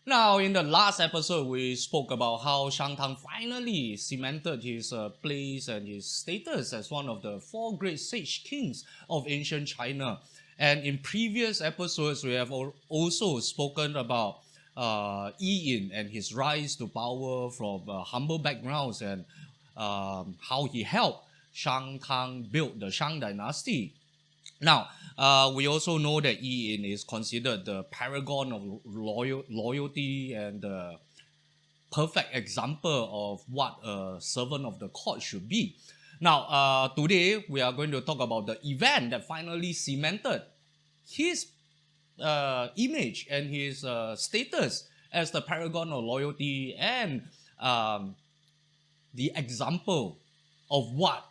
Now, in the last episode, we spoke about how Shang Tang finally cemented his place and his status as one of the four great sage kings of ancient China. And in previous episodes, we have also spoken about Yi Yin and his rise to power from humble backgrounds and how he helped Shang Tang build the Shang Dynasty. Now, we also know that Yi Yin is considered the paragon of loyalty and the perfect example of what a servant of the court should be. Now, today we are going to talk about the event that finally cemented his image and his status as the paragon of loyalty and the example of what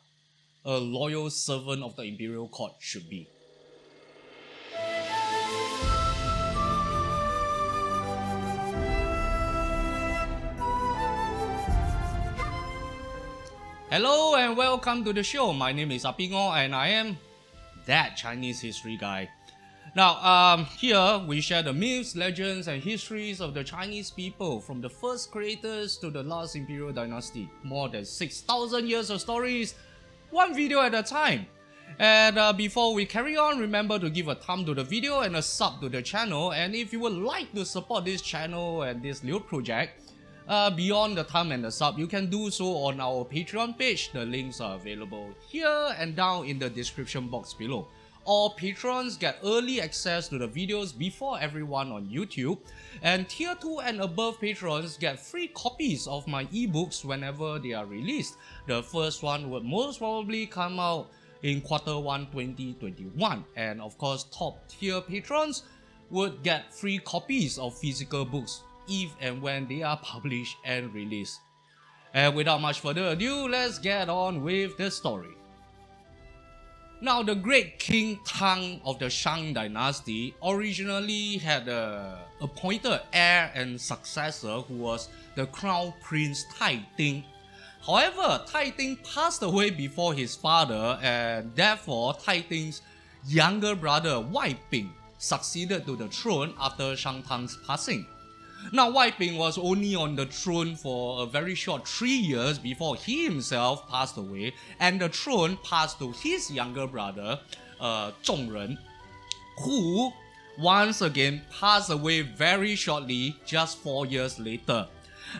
a loyal servant of the imperial court should be. Hello and welcome to the show. My name is Apingo and I am that Chinese history guy. Now, here we share the myths, legends and histories of the Chinese people from the first creators to the last imperial dynasty. More than 6,000 years of stories, one video at a time. And before we carry on, remember to give a thumb to the video and a sub to the channel. And if you would like to support this channel and this little project, beyond the thumb and the sub, you can do so on our Patreon page. The links are available here and down in the description box below. All patrons get early access to the videos before everyone on YouTube, and tier 2 and above patrons get free copies of my ebooks whenever they are released. The first one would most probably come out in Q1 2021, and of course top tier patrons would get free copies of physical books if and when they are published and released. And without much further ado, let's get on with the story. Now, the great King Tang of the Shang Dynasty originally had an appointed heir and successor who was the Crown Prince Tai Ting. However, Tai Ting passed away before his father, and therefore Tai Ting's younger brother Wai Ping succeeded to the throne after Shang Tang's passing. Now, Wai Ping was only on the throne for a very short 3 years before he himself passed away, and the throne passed to his younger brother, Zhongren, who once again passed away very shortly, just 4 years later.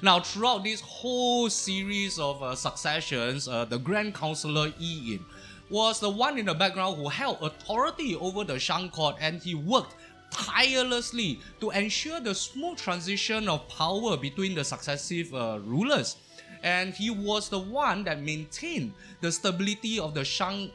Now, throughout this whole series of successions, the Grand Counselor Yi Yin was the one in the background who held authority over the Shang court, and he worked tirelessly to ensure the smooth transition of power between the successive rulers. And he was the one that maintained the stability of the Shang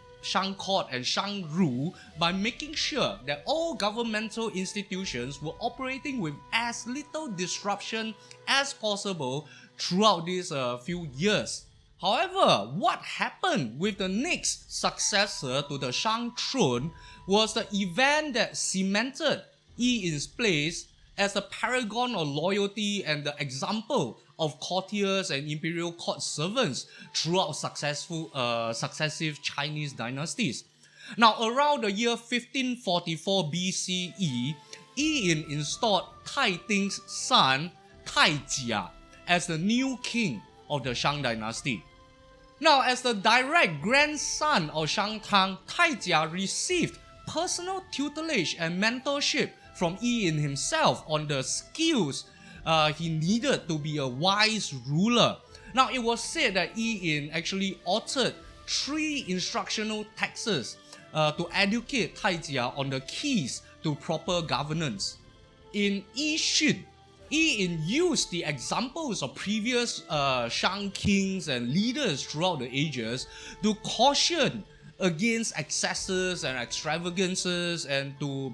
court and Shang rule by making sure that all governmental institutions were operating with as little disruption as possible throughout these few years. However, what happened with the next successor to the Shang throne was the event that cemented Yi Yin's place as a paragon of loyalty and the example of courtiers and imperial court servants throughout successive Chinese dynasties. Now, around the year 1544 BCE, Yi Yin installed Tai Ting's son, Tai Jia, as the new king of the Shang dynasty. Now, as the direct grandson of Shang Tang, Tai Jia received personal tutelage and mentorship from Yi Yin himself on the skills he needed to be a wise ruler. Now, it was said that Yi Yin actually authored 3 instructional texts to educate Tai Jia on the keys to proper governance. In Yi Xun, Yi Yin used the examples of previous Shang kings and leaders throughout the ages to caution against excesses and extravagances, and to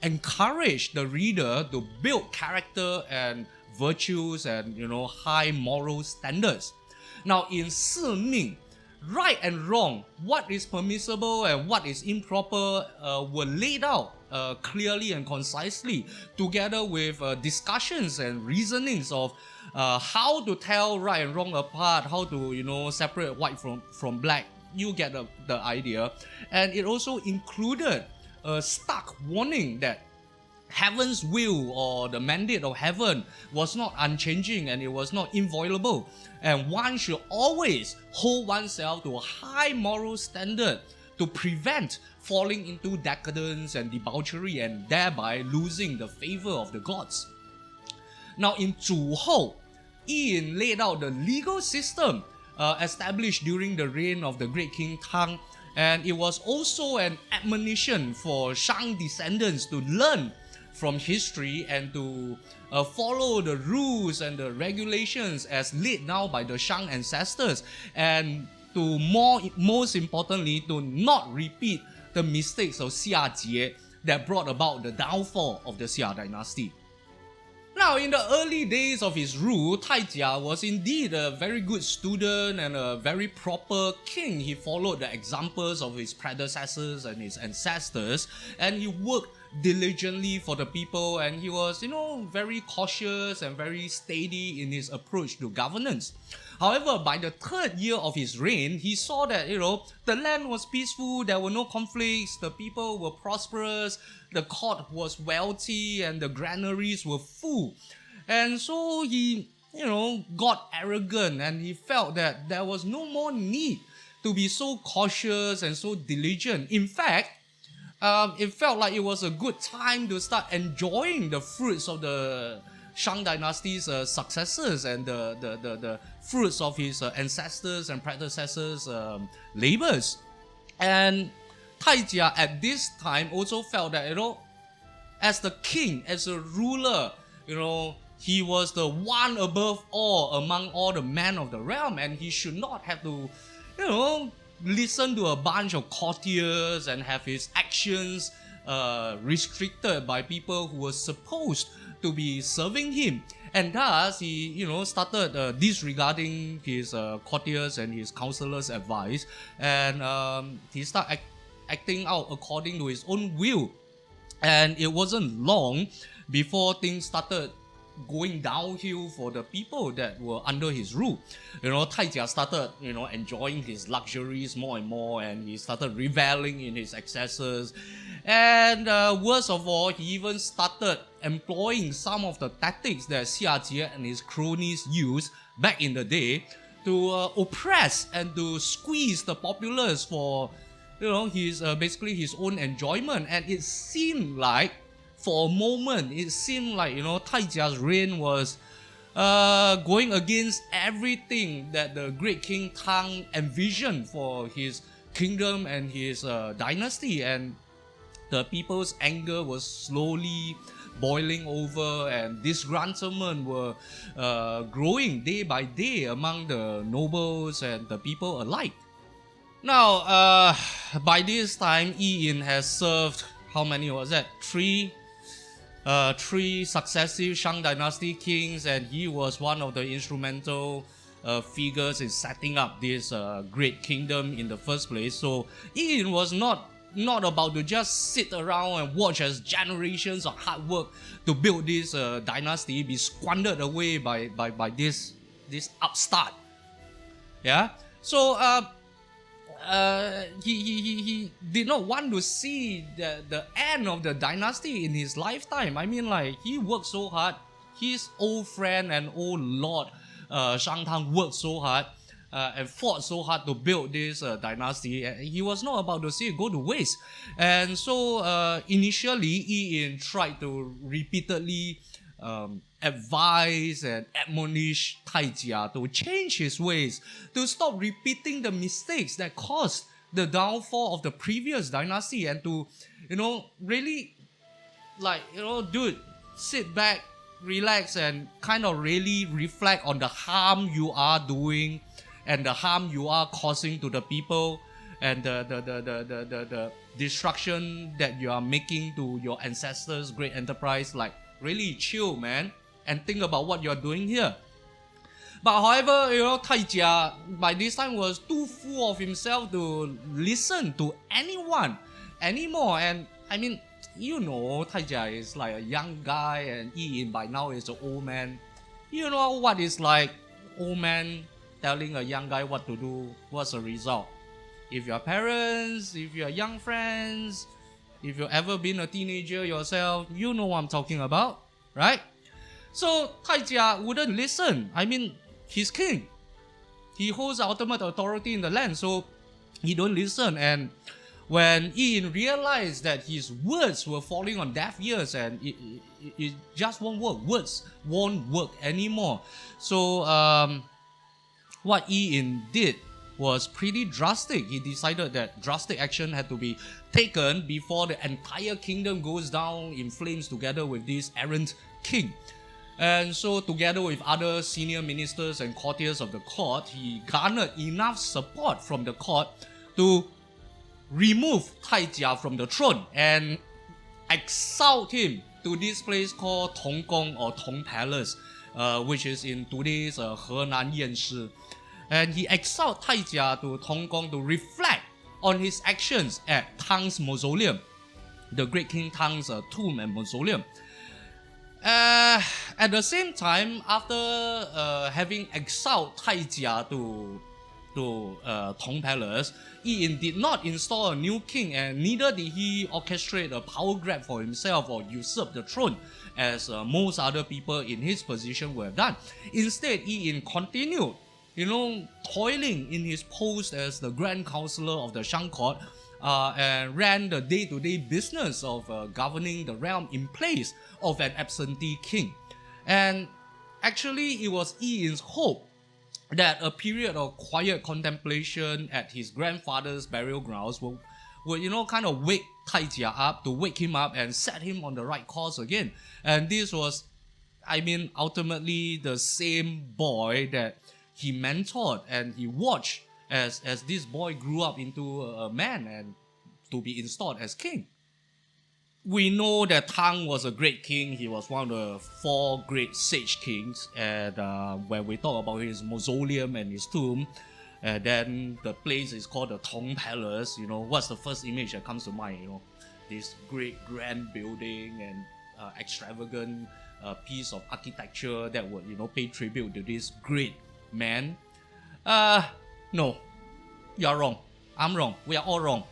encourage the reader to build character and virtues and high moral standards. Now, in Si Ming, right and wrong, what is permissible and what is improper were laid out clearly and concisely, together with discussions and reasonings of how to tell right and wrong apart, how to separate white from black. You get the idea. And it also included a stark warning that heaven's will or the mandate of heaven was not unchanging and it was not inviolable. And one should always hold oneself to a high moral standard to prevent falling into decadence and debauchery and thereby losing the favor of the gods. Now in Zhu Hou, Yi Yin laid out the legal system established during the reign of the great king Tang, and it was also an admonition for Shang descendants to learn from history and to follow the rules and the regulations as laid down by the Shang ancestors, and to most importantly to not repeat the mistakes of Xia Jie that brought about the downfall of the Xia dynasty. Now, in the early days of his rule, Tai Jia was indeed a very good student and a very proper king. He followed the examples of his predecessors and his ancestors, and he worked diligently for the people, and he was, very cautious and very steady in his approach to governance. However, by the third year of his reign, he saw that, the land was peaceful, there were no conflicts, the people were prosperous, the court was wealthy, and the granaries were full. And so he, got arrogant, and he felt that there was no more need to be so cautious and so diligent. In fact, it felt like it was a good time to start enjoying the fruits of the Shang Dynasty's successors and the fruits of his ancestors and predecessors' labors. And Tai Jia at this time also felt that, as the king, as a ruler, he was the one above all among all the men of the realm, and he should not have to, listen to a bunch of courtiers and have his actions restricted by people who were supposed to be serving him. And thus he started disregarding his courtiers and his counselors' advice, and he started acting out according to his own will. And it wasn't long before things started going downhill for the people that were under his rule. Tai Jia started, enjoying his luxuries more and more, and he started reveling in his excesses. And worst of all, he even started employing some of the tactics that Xia Jie and his cronies used back in the day to oppress and to squeeze the populace for, his basically his own enjoyment. And it seemed like, for a moment, Tai Jia's reign was going against everything that the great king Tang envisioned for his kingdom and his dynasty, and the people's anger was slowly boiling over, and disgruntlement were growing day by day among the nobles and the people alike. Now, by this time, Yi Yin has served, how many was that? Three successive Shang Dynasty kings, and he was one of the instrumental figures in setting up this great kingdom in the first place. So Yi Yin was not about to just sit around and watch as generations of hard work to build this dynasty be squandered away by this upstart. Yeah. So he did not want to see the end of the dynasty in his lifetime. I mean, he worked so hard. His old friend and old lord Shang Tang worked so hard and fought so hard to build this dynasty. He was not about to see it go to waste. And so initially, Yi Yin tried to repeatedly advise and admonish Tai Jia to change his ways, to stop repeating the mistakes that caused the downfall of the previous dynasty, and to, really, dude, sit back, relax, and kind of really reflect on the harm you are doing and the harm you are causing to the people, and the destruction that you are making to your ancestors' great enterprise. Really chill, man, and think about what you're doing here. But however, Tai Jia by this time was too full of himself to listen to anyone anymore. And I mean, Tai Jia is like a young guy, and Yi Yin by now is an old man. You know what it's like, old man telling a young guy what to do. What's the result? If your parents, if your young friends, If you've ever been a teenager yourself, you know what I'm talking about, right? So Tai Jia wouldn't listen. I mean, he's king. He holds ultimate authority in the land, so he don't listen. And when Yi Yin realized that his words were falling on deaf ears and it just won't work, words won't work anymore. So what Yi Yin did was pretty drastic. He decided that drastic action had to be taken before the entire kingdom goes down in flames together with this errant king. And so together with other senior ministers and courtiers of the court, he garnered enough support from the court to remove Tai Jia from the throne and exiled him to this place called Tongkong or Tong Palace, which is in today's Henan Yanshi. And he exiled Tai Jia to Tongkong to reflect on his actions at Tang's mausoleum, the great king Tang's tomb and mausoleum. At the same time, after having exiled Tai Jia to Tong Palace, Yi Yin did not install a new king, and neither did he orchestrate a power grab for himself or usurp the throne, as most other people in his position would have done. Instead, Yi Yin continued, toiling in his post as the Grand Counselor of the Shang Court, and ran the day-to-day business of governing the realm in place of an absentee king. And actually, it was Yi Yin's hope that a period of quiet contemplation at his grandfather's burial grounds would kind of wake Tai Jia up, to wake him up and set him on the right course again. And this was, ultimately the same boy that he mentored and he watched as this boy grew up into a man and to be installed as king. We know that Tang was a great king. He was one of the 4 great sage kings. And when we talk about his mausoleum and his tomb, then the place is called the Tong Palace. What's the first image that comes to mind? This great grand building and extravagant piece of architecture that would pay tribute to this great man. No, you're wrong. I'm wrong. We are all wrong.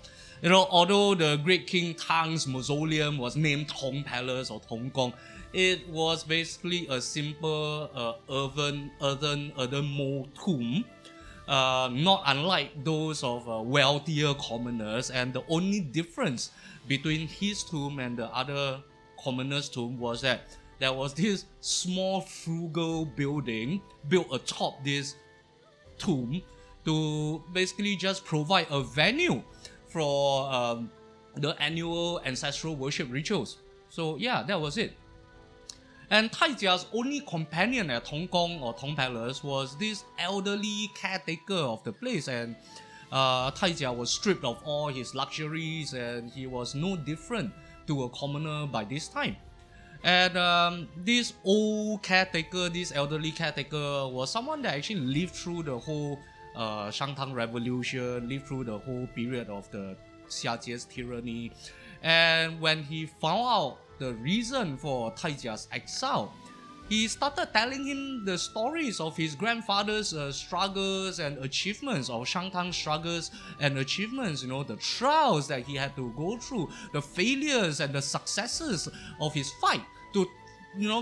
Although the great king Tang's mausoleum was named Tong Palace or Tong Gong, it was basically a simple earthen mold tomb, not unlike those of wealthier commoners. And the only difference between his tomb and the other commoners' tomb was that there was this small frugal building built atop this tomb to basically just provide a venue for the annual ancestral worship rituals. So yeah, that was it. And Tai Jia's only companion at Tong Gong or Tong Palace was this elderly caretaker of the place, and Tai Jia was stripped of all his luxuries and he was no different to a commoner by this time. And this old caretaker, this elderly caretaker, was someone that actually lived through the whole Shang-Tang Revolution, lived through the whole period of the Xiajia's tyranny. And when he found out the reason for Tai Jia's exile, he started telling him the stories of his grandfather's struggles and achievements, of Shang-Tang's struggles and achievements, the trials that he had to go through, the failures and the successes of his fight to,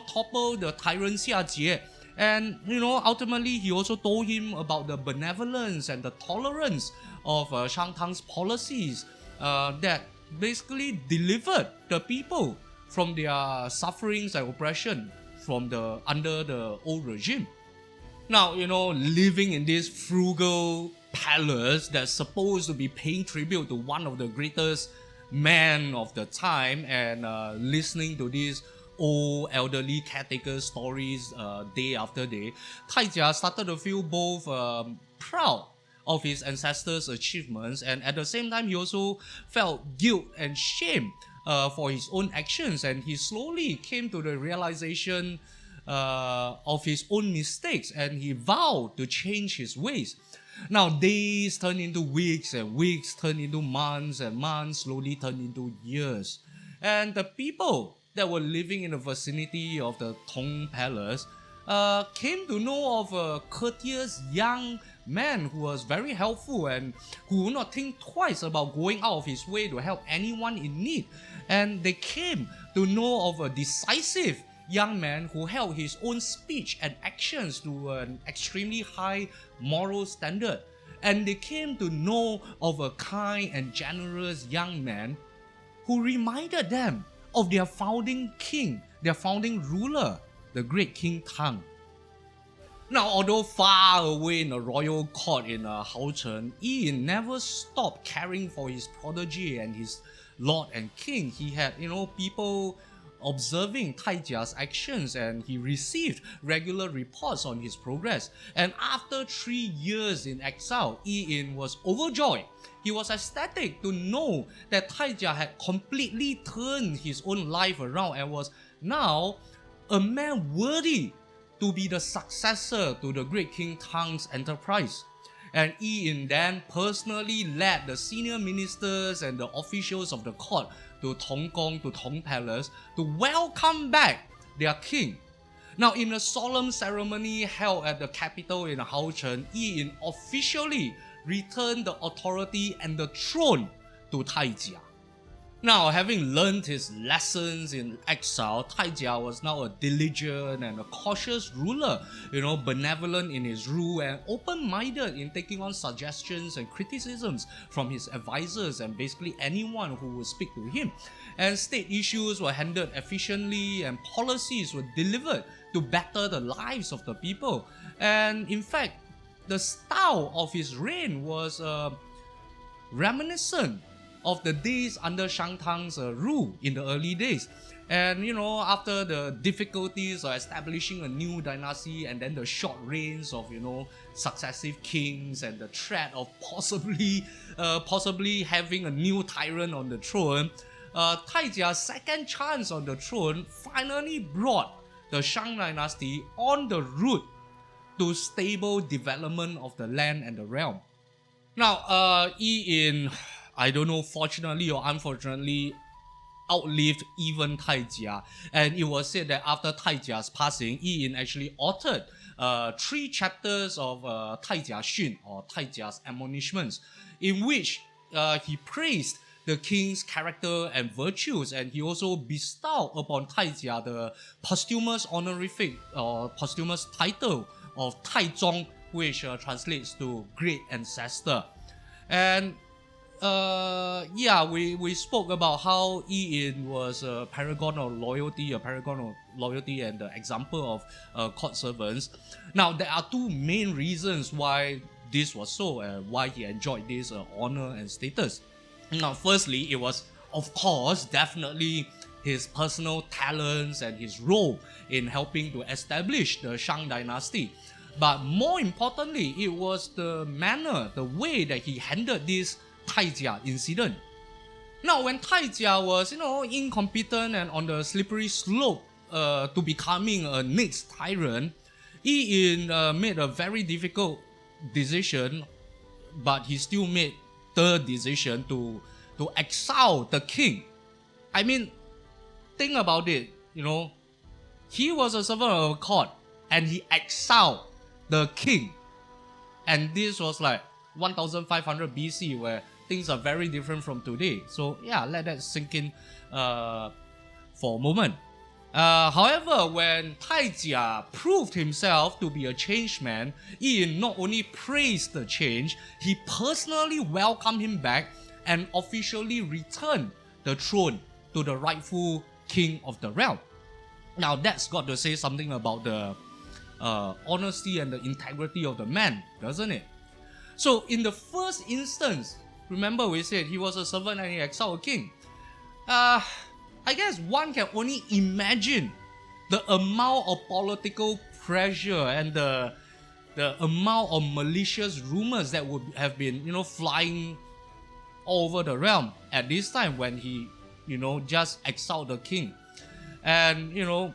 topple the tyrant Xiajie. And, ultimately he also told him about the benevolence and the tolerance of Shang-Tang's policies that basically delivered the people from their sufferings and oppression under the old regime. Now, living in this frugal palace that's supposed to be paying tribute to one of the greatest men of the time, and listening to these old elderly caretaker stories day after day, Tai Jia started to feel both proud of his ancestors' achievements, and at the same time he also felt guilt and shame for his own actions, and he slowly came to the realization of his own mistakes, and he vowed to change his ways. Now days turned into weeks, and weeks turned into months, and months slowly turned into years. And the people that were living in the vicinity of the Tong Palace came to know of a courteous young man who was very helpful and who would not think twice about going out of his way to help anyone in need. And they came to know of a decisive young man who held his own speech and actions to an extremely high moral standard. And they came to know of a kind and generous young man who reminded them of their founding king, their founding ruler, the great King Tang. Now, although far away in the royal court in Haocheng, Yi Yin never stopped caring for his protege and his lord and king. He had, people observing Tai Jia's actions, and he received regular reports on his progress. And after 3 years in exile, Yi Yin was overjoyed. He was ecstatic to know that Tai Jia had completely turned his own life around and was now a man worthy to be the successor to the great King Tang's enterprise. And Yi Yin then personally led the senior ministers and the officials of the court to Tongkong, to Tong Palace, to welcome back their king. Now, in a solemn ceremony held at the capital in Haocheng, Yi Yin officially returned the authority and the throne to Tai Jia. Now, having learned his lessons in exile, Tai Jia was now a diligent and a cautious ruler, benevolent in his rule and open-minded in taking on suggestions and criticisms from his advisors and basically anyone who would speak to him. And state issues were handled efficiently and policies were delivered to better the lives of the people. And in fact, the style of his reign was reminiscent of the days under Shang Tang's rule in the early days. And after the difficulties of establishing a new dynasty and then the short reigns of successive kings and the threat of possibly having a new tyrant on the throne, Tai Jia's second chance on the throne finally brought the Shang Dynasty on the route to stable development of the land and the realm. Now, Yi Yin, I don't know, fortunately or unfortunately, outlived even Tai Jia. And it was said that after Tai Jia's passing, Yi Yin actually authored 3 chapters of Tai Jia Xun, or Tai Jia's admonishments, in which he praised the king's character and virtues, and he also bestowed upon Tai Jia the posthumous honorific or posthumous title of Tai Zong, which translates to great ancestor. And we spoke about how Yi Yin was a paragon of loyalty, and the example of court servants. Now, there are 2 main reasons why this was so, and why he enjoyed this honor and status. Now, firstly, it was, of course, definitely his personal talents and his role in helping to establish the Shang Dynasty. But more importantly, it was the manner, the way that he handled this Tai Jia incident. Now, when Tai Jia was, incompetent and on the slippery slope to becoming a next tyrant, Yi Yin made a very difficult decision, but he still made the decision to exile the king. I mean, think about it, he was a servant of a court and he exiled the king. And this was like 1500 BC, where things are very different from today. So let that sink in for a moment. However, when Tai Jia proved himself to be a changed man, Yi Yin not only praised the change, he personally welcomed him back and officially returned the throne to the rightful king of the realm. Now, that's got to say something about the honesty and the integrity of the man, doesn't it? So, in the first instance, remember we said he was a servant and he exiled a king. I guess one can only imagine the amount of political pressure and the amount of malicious rumors that would have been, flying all over the realm at this time when he, just exiled the king. And,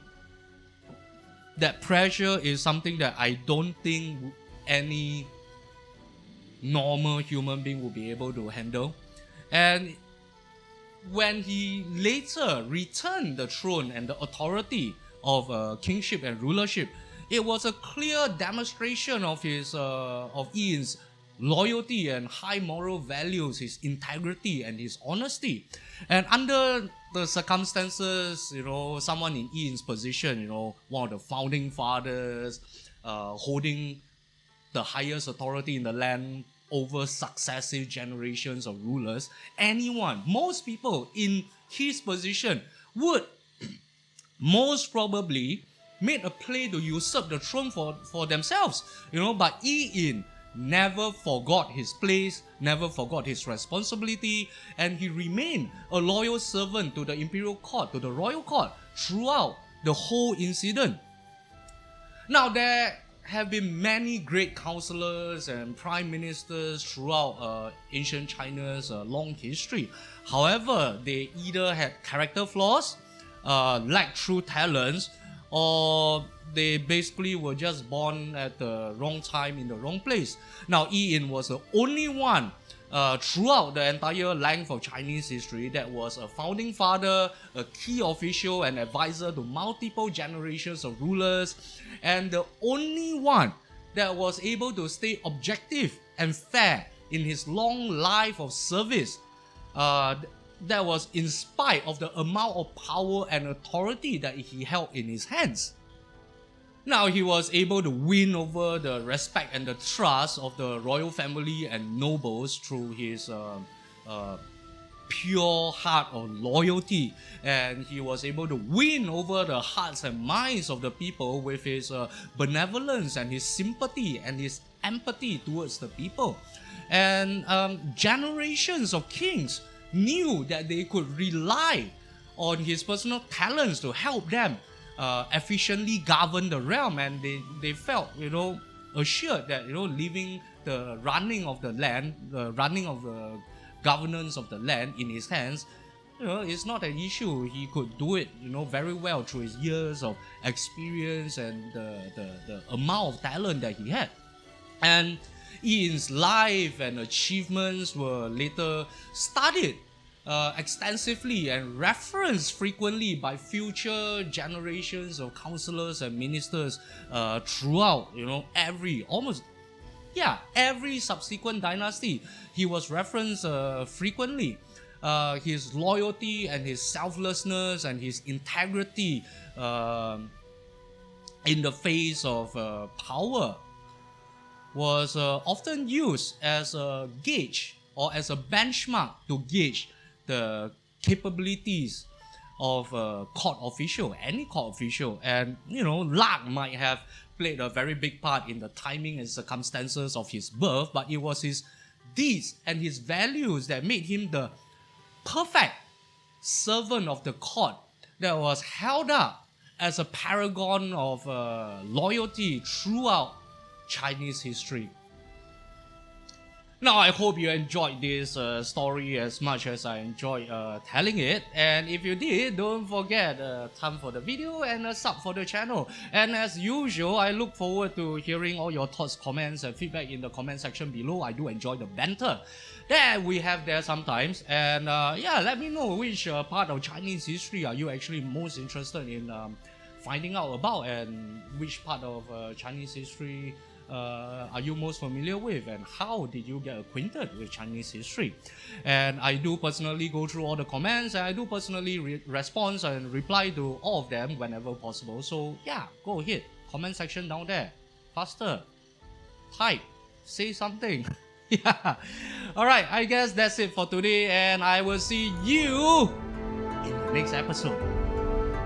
that pressure is something that I don't think any normal human being will be able to handle. And when he later returned the throne and the authority of kingship and rulership, it was a clear demonstration of Yin's loyalty and high moral values, his integrity and his honesty. And under the circumstances, someone in Yin's position, one of the founding fathers, holding the highest authority in the land over successive generations of rulers, most people in his position would most probably made a play to usurp the throne for themselves, but Yi Yin never forgot his place, never forgot his responsibility, and he remained a loyal servant to the imperial court, to the royal court, throughout the whole incident. Now, there have been many great counselors and prime ministers throughout ancient China's long history. However, they either had character flaws, lacked true talents, or they basically were just born at the wrong time in the wrong place. Now, Yi Yin was the only one throughout the entire length of Chinese history that was a founding father, a key official and advisor to multiple generations of rulers, and the only one that was able to stay objective and fair in his long life of service. That was in spite of the amount of power and authority that he held in his hands. Now, he was able to win over the respect and the trust of the royal family and nobles through his pure heart of loyalty, and he was able to win over the hearts and minds of the people with his benevolence and his sympathy and his empathy towards the people. And generations of kings knew that they could rely on his personal talents to help them efficiently govern the realm, and they felt assured that leaving the running of the land, the running of the governance of the land in his hands, it's not an issue. He could do it very well through his years of experience and the amount of talent that he had. And Yin's life and achievements were later studied extensively and referenced frequently by future generations of counselors and ministers throughout every subsequent dynasty. He was referenced frequently. His loyalty and his selflessness and his integrity in the face of power was often used as a gauge or as a benchmark to gauge the capabilities of a court official, any court official. And luck might have played a very big part in the timing and circumstances of his birth, but it was his deeds and his values that made him the perfect servant of the court that was held up as a paragon of loyalty throughout Chinese history. Now, I hope you enjoyed this story as much as I enjoyed telling it. And if you did, don't forget thumb for the video and a sub for the channel. And as usual, I look forward to hearing all your thoughts, comments and feedback in the comment section below. I do enjoy the banter that we have there sometimes. And let me know which part of Chinese history are you actually most interested in finding out about, and which part of Chinese history are you most familiar with, and how did you get acquainted with Chinese history. And I do personally go through all the comments, and I do personally respond and reply to all of them whenever possible. So go ahead, comment section down there, faster, type, say something. Alright, I guess that's it for today, and I will see you in the next episode.